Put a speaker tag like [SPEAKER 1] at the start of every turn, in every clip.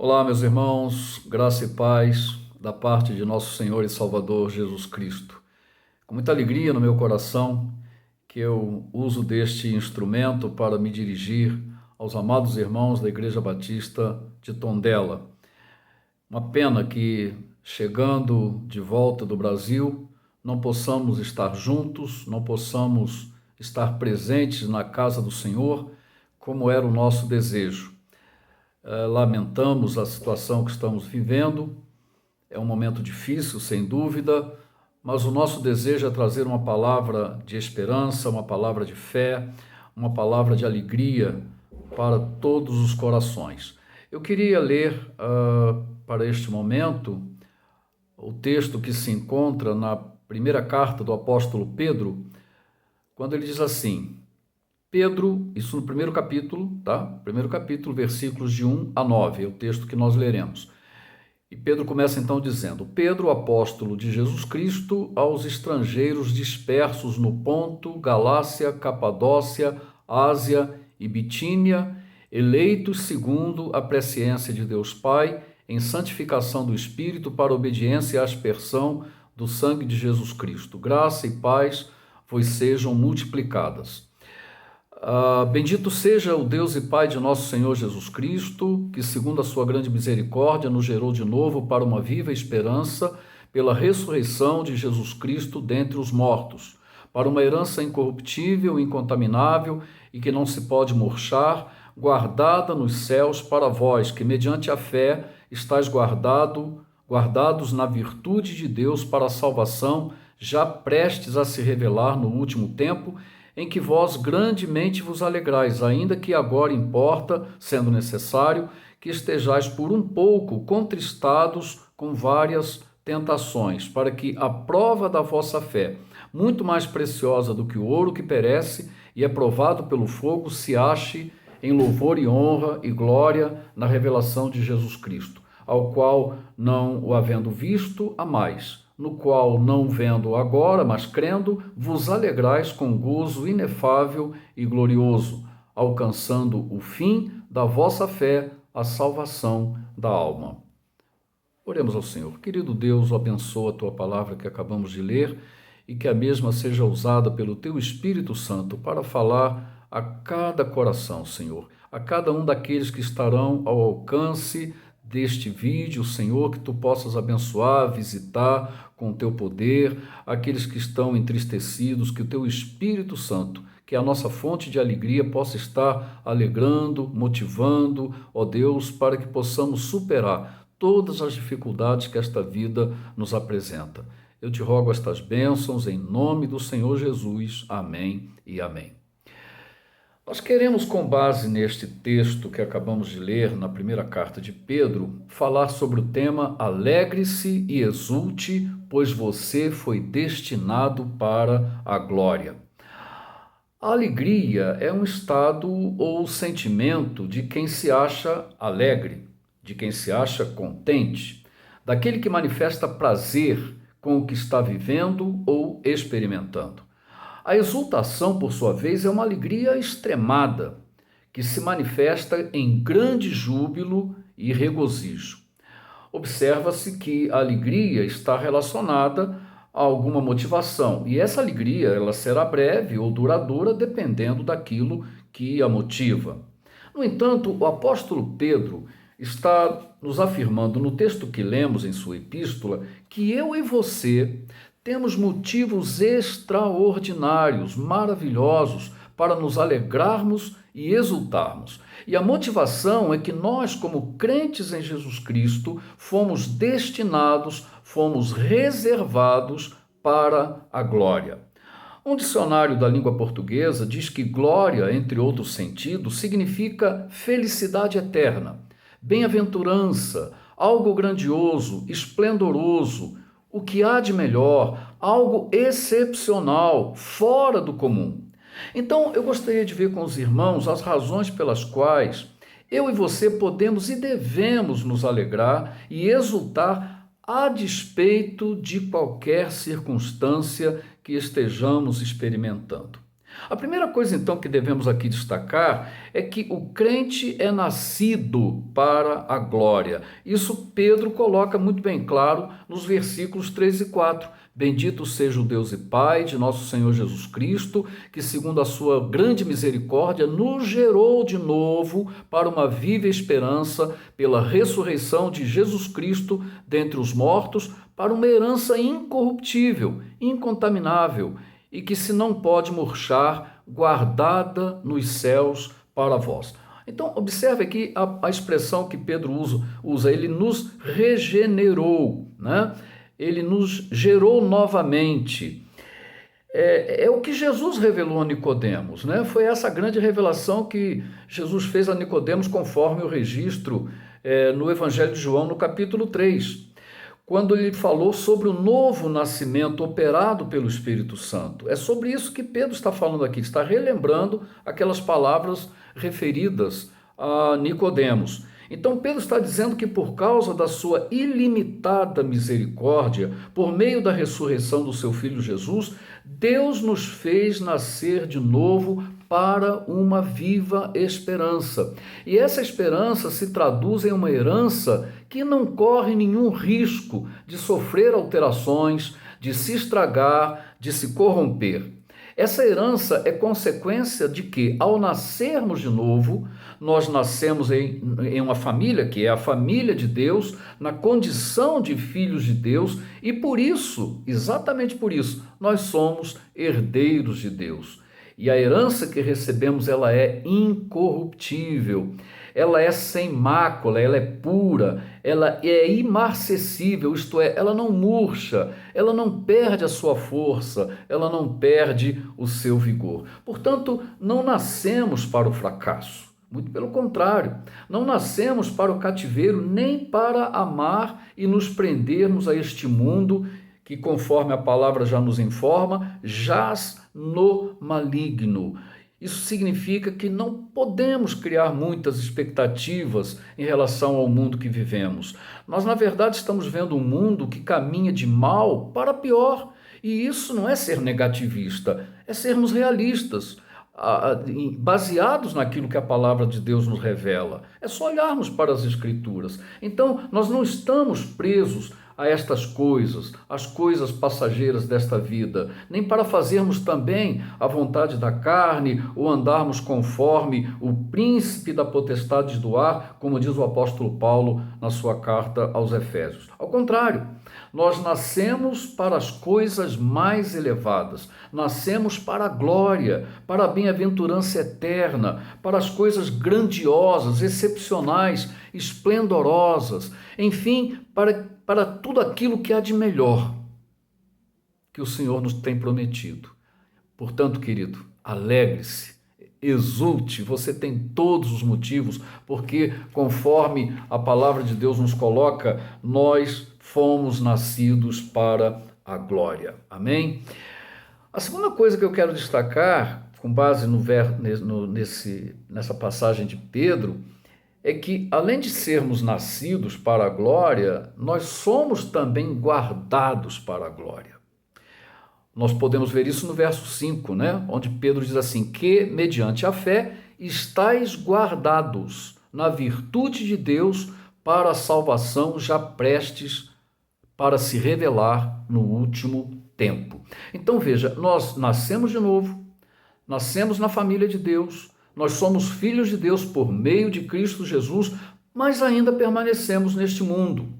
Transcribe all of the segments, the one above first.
[SPEAKER 1] Olá, meus irmãos, graça e paz da parte de nosso Senhor e Salvador Jesus Cristo. Com muita alegria no meu coração que eu uso deste instrumento para me dirigir aos amados irmãos da Igreja Batista de Tondela. Uma pena que, chegando de volta do Brasil, não possamos estar juntos, não possamos estar presentes na casa do Senhor, como era o nosso desejo. Lamentamos a situação que estamos vivendo, é um momento difícil, sem dúvida, mas o nosso desejo é trazer uma palavra de esperança, uma palavra de fé, uma palavra de alegria para todos os corações. Eu queria ler para este momento o texto que se encontra na primeira carta do apóstolo Pedro, quando ele diz assim: Pedro, isso no primeiro capítulo, tá? Primeiro capítulo, versículos de 1 a 9, é o texto que nós leremos. E Pedro começa então dizendo: Pedro, apóstolo de Jesus Cristo, aos estrangeiros dispersos no Ponto, Galácia, Capadócia, Ásia e Bitínia, eleitos segundo a presciência de Deus Pai, em santificação do Espírito, para obediência e aspersão do sangue de Jesus Cristo. Graça e paz vos sejam multiplicadas. Bendito seja o Deus e Pai de nosso Senhor Jesus Cristo, que segundo a sua grande misericórdia nos gerou de novo para uma viva esperança pela ressurreição de Jesus Cristo dentre os mortos, para uma herança incorruptível, incontaminável e que não se pode murchar, guardada nos céus para vós, que mediante a fé estáis guardados na virtude de Deus para a salvação, já prestes a se revelar no último tempo, em que vós grandemente vos alegrais, ainda que agora importa, sendo necessário, que estejais por um pouco contristados com várias tentações, para que a prova da vossa fé, muito mais preciosa do que o ouro que perece e é provado pelo fogo, se ache em louvor e honra e glória na revelação de Jesus Cristo, ao qual, não o havendo visto, amais, no qual, não vendo agora, mas crendo, vos alegrais com gozo inefável e glorioso, alcançando o fim da vossa fé, a salvação da alma. Oremos ao Senhor. Querido Deus, abençoa a tua palavra que acabamos de ler e que a mesma seja usada pelo teu Espírito Santo para falar a cada coração, Senhor, a cada um daqueles que estarão ao alcance deste vídeo, Senhor, que tu possas abençoar, visitar com o teu poder aqueles que estão entristecidos, que o teu Espírito Santo, que é a nossa fonte de alegria, possa estar alegrando, motivando, ó Deus, para que possamos superar todas as dificuldades que esta vida nos apresenta. Eu te rogo estas bênçãos em nome do Senhor Jesus. Amém e amém. Nós queremos, com base neste texto que acabamos de ler na primeira carta de Pedro, falar sobre o tema Alegre-se e exulte, pois você foi destinado para a glória. A alegria é um estado ou sentimento de quem se acha alegre, de quem se acha contente, daquele que manifesta prazer com o que está vivendo ou experimentando. A exultação, por sua vez, é uma alegria extremada, que se manifesta em grande júbilo e regozijo. Observa-se que a alegria está relacionada a alguma motivação, e essa alegria ela será breve ou duradoura dependendo daquilo que a motiva. No entanto, o apóstolo Pedro está nos afirmando no texto que lemos em sua epístola que eu e você temos motivos extraordinários, maravilhosos, para nos alegrarmos e exultarmos. E a motivação é que nós, como crentes em Jesus Cristo, fomos destinados, fomos reservados para a glória. Um dicionário da língua portuguesa diz que glória, entre outros sentidos, significa felicidade eterna, bem-aventurança, algo grandioso, esplendoroso, o que há de melhor, algo excepcional, fora do comum. Então, eu gostaria de ver com os irmãos as razões pelas quais eu e você podemos e devemos nos alegrar e exultar a despeito de qualquer circunstância que estejamos experimentando. A primeira coisa, então, que devemos aqui destacar é que o crente é nascido para a glória. Isso Pedro coloca muito bem claro nos versículos 3 e 4. Bendito seja o Deus e Pai de nosso Senhor Jesus Cristo, que segundo a sua grande misericórdia nos gerou de novo para uma viva esperança pela ressurreição de Jesus Cristo dentre os mortos, para uma herança incorruptível, incontaminável e que se não pode murchar, guardada nos céus para vós. Então, observe aqui a expressão que Pedro usa, ele nos regenerou, né? Ele nos gerou novamente. É o que Jesus revelou a Nicodemos, né? Foi essa grande revelação que Jesus fez a Nicodemos conforme o registro no Evangelho de João, no capítulo 3, quando ele falou sobre o novo nascimento operado pelo Espírito Santo. É sobre isso que Pedro está falando aqui, está relembrando aquelas palavras referidas a Nicodemos. Então Pedro está dizendo que por causa da sua ilimitada misericórdia, por meio da ressurreição do seu Filho Jesus, Deus nos fez nascer de novo para uma viva esperança. E essa esperança se traduz em uma herança que não corre nenhum risco de sofrer alterações, de se estragar, de se corromper. Essa herança é consequência de que, ao nascermos de novo, nós nascemos em uma família, que é a família de Deus, na condição de filhos de Deus, e por isso, exatamente por isso, nós somos herdeiros de Deus. E a herança que recebemos, ela é incorruptível, ela é sem mácula, ela é pura, ela é imarcessível, isto é, ela não murcha, ela não perde a sua força, ela não perde o seu vigor. Portanto, não nascemos para o fracasso, muito pelo contrário, não nascemos para o cativeiro, nem para amar e nos prendermos a este mundo que, conforme a palavra já nos informa, jaz no maligno. Isso significa que não podemos criar muitas expectativas em relação ao mundo que vivemos. Nós, na verdade, estamos vendo um mundo que caminha de mal para pior. E isso não é ser negativista, é sermos realistas, baseados naquilo que a palavra de Deus nos revela. É só olharmos para as Escrituras. Então, nós não estamos presos a estas coisas, as coisas passageiras desta vida, nem para fazermos também a vontade da carne ou andarmos conforme o príncipe da potestade do ar, como diz o apóstolo Paulo na sua carta aos Efésios. Ao contrário, nós nascemos para as coisas mais elevadas, nascemos para a glória, para a bem-aventurança eterna, para as coisas grandiosas, excepcionais, esplendorosas, enfim, para tudo aquilo que há de melhor que o Senhor nos tem prometido. Portanto, querido, alegre-se, exulte, você tem todos os motivos, porque conforme a palavra de Deus nos coloca, nós fomos nascidos para a glória. Amém? A segunda coisa que eu quero destacar, com base nessa passagem de Pedro, é que, além de sermos nascidos para a glória, nós somos também guardados para a glória. Nós podemos ver isso no verso 5, né? Onde Pedro diz assim, que, mediante a fé, estáis guardados na virtude de Deus para a salvação já prestes para se revelar no último tempo. Então, veja, nós nascemos de novo, nascemos na família de Deus, nós somos filhos de Deus por meio de Cristo Jesus, mas ainda permanecemos neste mundo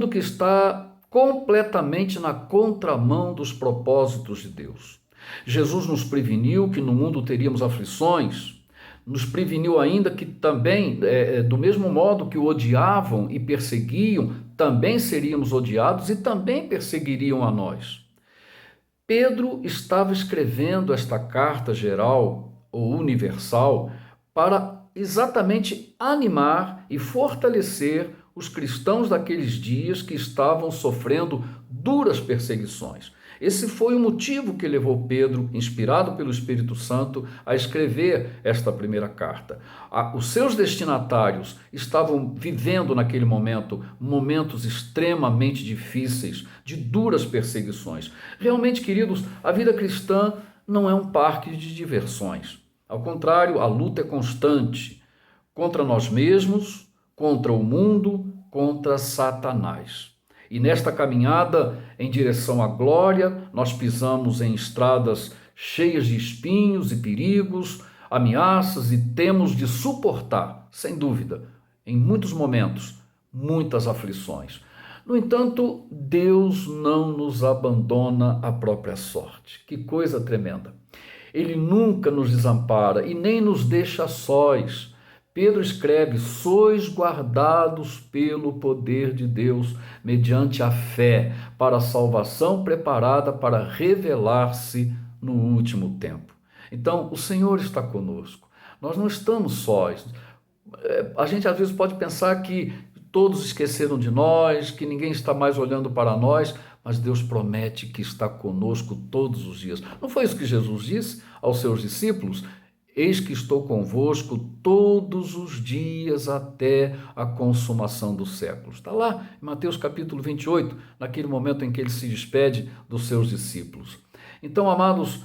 [SPEAKER 1] que está completamente na contramão dos propósitos de Deus. Jesus nos preveniu que no mundo teríamos aflições, nos preveniu ainda que também, do mesmo modo que o odiavam e perseguiam, também seríamos odiados e também perseguiriam a nós. Pedro estava escrevendo esta carta geral ou universal para exatamente animar e fortalecer os cristãos daqueles dias que estavam sofrendo duras perseguições. Esse foi o motivo que levou Pedro, inspirado pelo Espírito Santo, a escrever esta primeira carta. Os seus destinatários estavam vivendo naquele momento momentos extremamente difíceis, de duras perseguições. Realmente, queridos, a vida cristã não é um parque de diversões. Ao contrário, a luta é constante contra nós mesmos, contra o mundo, contra Satanás. E nesta caminhada em direção à glória, nós pisamos em estradas cheias de espinhos e perigos, ameaças, e temos de suportar, sem dúvida, em muitos momentos, muitas aflições. No entanto, Deus não nos abandona à própria sorte. Que coisa tremenda! Ele nunca nos desampara e nem nos deixa sós. Pedro escreve: sois guardados pelo poder de Deus, mediante a fé, para a salvação preparada para revelar-se no último tempo. Então, o Senhor está conosco. Nós não estamos sós. A gente às vezes pode pensar que todos esqueceram de nós, que ninguém está mais olhando para nós, mas Deus promete que está conosco todos os dias. Não foi isso que Jesus disse aos seus discípulos? Eis que estou convosco todos os dias até a consumação dos séculos. Está lá em Mateus capítulo 28, naquele momento em que ele se despede dos seus discípulos. Então, amados,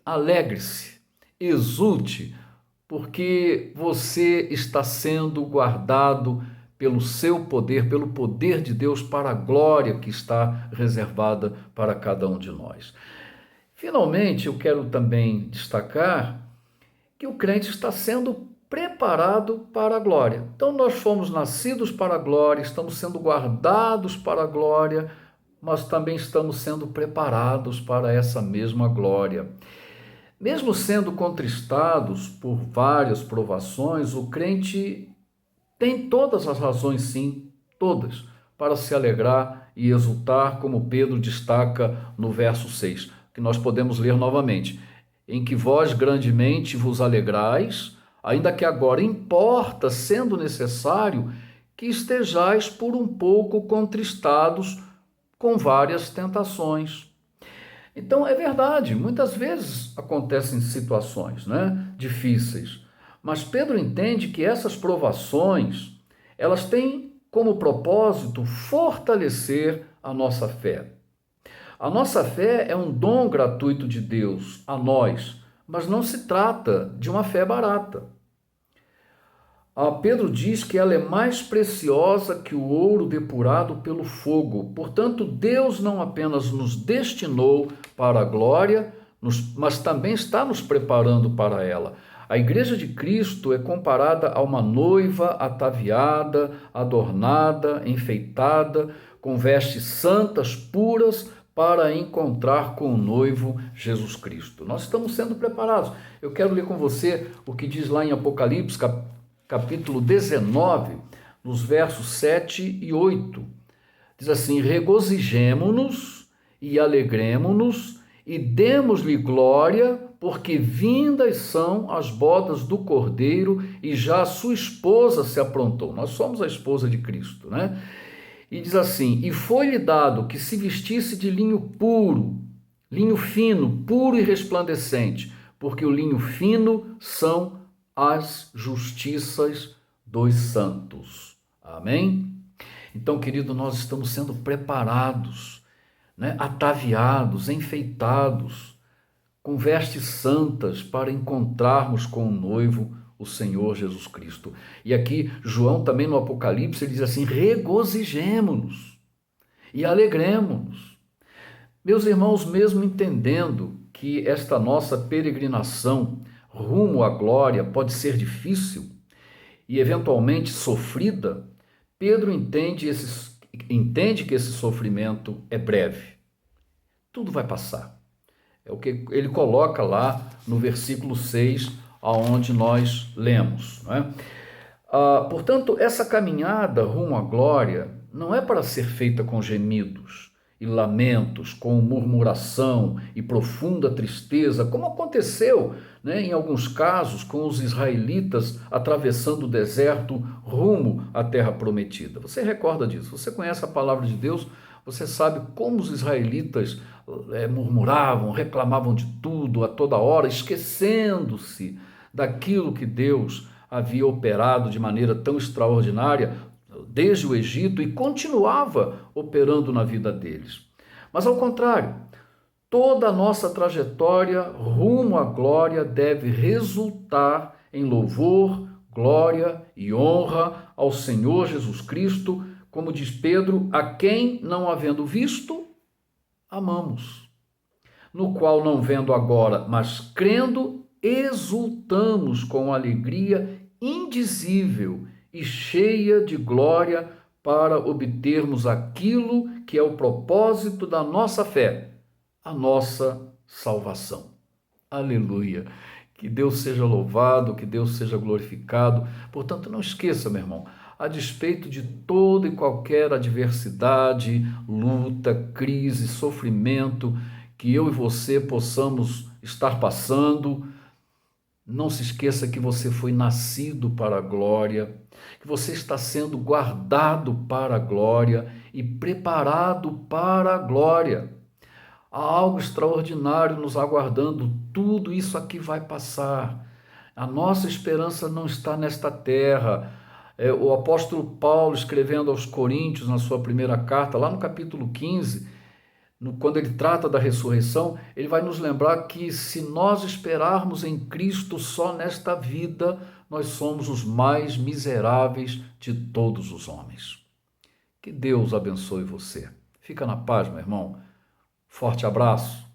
[SPEAKER 1] alegre-se, exulte, porque você está sendo guardado pelo seu poder, pelo poder de Deus, para a glória que está reservada para cada um de nós. Finalmente, eu quero também destacar que o crente está sendo preparado para a glória. Então, nós fomos nascidos para a glória, estamos sendo guardados para a glória, mas também estamos sendo preparados para essa mesma glória. Mesmo sendo contristados por várias provações, o crente tem todas as razões, sim, todas, para se alegrar e exultar, como Pedro destaca no verso 6, que nós podemos ler novamente. Em que vós grandemente vos alegrais, ainda que agora importa, sendo necessário, que estejais por um pouco contristados com várias tentações. Então, é verdade, muitas vezes acontecem situações, difíceis, mas Pedro entende que essas provações, elas têm como propósito fortalecer a nossa fé. A nossa fé é um dom gratuito de Deus a nós, mas não se trata de uma fé barata. Pedro diz que ela é mais preciosa que o ouro depurado pelo fogo. Portanto, Deus não apenas nos destinou para a glória, mas também está nos preparando para ela. A Igreja de Cristo é comparada a uma noiva ataviada, adornada, enfeitada, com vestes santas, puras, para encontrar com o noivo Jesus Cristo. Nós estamos sendo preparados. Eu quero ler com você o que diz lá em Apocalipse, capítulo 19, nos versos 7 e 8. Diz assim: regozijemo-nos e alegremo-nos e demos-lhe glória, porque vindas são as bodas do Cordeiro e já a sua esposa se aprontou. Nós somos a esposa de Cristo, E diz assim: e foi-lhe dado que se vestisse de linho puro, linho fino, puro e resplandecente, porque o linho fino são as justiças dos santos. Amém? Então, querido, nós estamos sendo preparados, ataviados, enfeitados, com vestes santas para encontrarmos com o noivo, o Senhor Jesus Cristo. E aqui, João também no Apocalipse, ele diz assim: regozijemo-nos e alegremo-nos. Meus irmãos, mesmo entendendo que esta nossa peregrinação rumo à glória pode ser difícil e eventualmente sofrida, Pedro entende que esse sofrimento é breve. Tudo vai passar. É o que ele coloca lá no versículo 6, aonde nós lemos. Portanto, essa caminhada rumo à glória não é para ser feita com gemidos e lamentos, com murmuração e profunda tristeza, como aconteceu, em alguns casos, com os israelitas atravessando o deserto rumo à terra prometida. Você recorda disso? Você conhece a palavra de Deus? Você sabe como os israelitas murmuravam, reclamavam de tudo a toda hora, esquecendo-se daquilo que Deus havia operado de maneira tão extraordinária desde o Egito e continuava operando na vida deles. Mas ao contrário, Toda a nossa trajetória rumo à glória deve resultar em louvor, glória e honra ao Senhor Jesus Cristo, como diz Pedro, a quem, não havendo visto, amamos. No qual, não vendo agora, mas crendo, exultamos com alegria indizível e cheia de glória para obtermos aquilo que é o propósito da nossa fé, a nossa salvação. Aleluia! Que Deus seja louvado, que Deus seja glorificado. Portanto, não esqueça, meu irmão, a despeito de toda e qualquer adversidade, luta, crise, sofrimento que eu e você possamos estar passando, não se esqueça que você foi nascido para a glória, que você está sendo guardado para a glória e preparado para a glória. Há algo extraordinário nos aguardando, tudo isso aqui vai passar. A nossa esperança não está nesta terra. O apóstolo Paulo, escrevendo aos Coríntios, na sua primeira carta, lá no capítulo 15, quando ele trata da ressurreição, ele vai nos lembrar que se nós esperarmos em Cristo só nesta vida, nós somos os mais miseráveis de todos os homens. Que Deus abençoe você. Fica na paz, meu irmão. Forte abraço.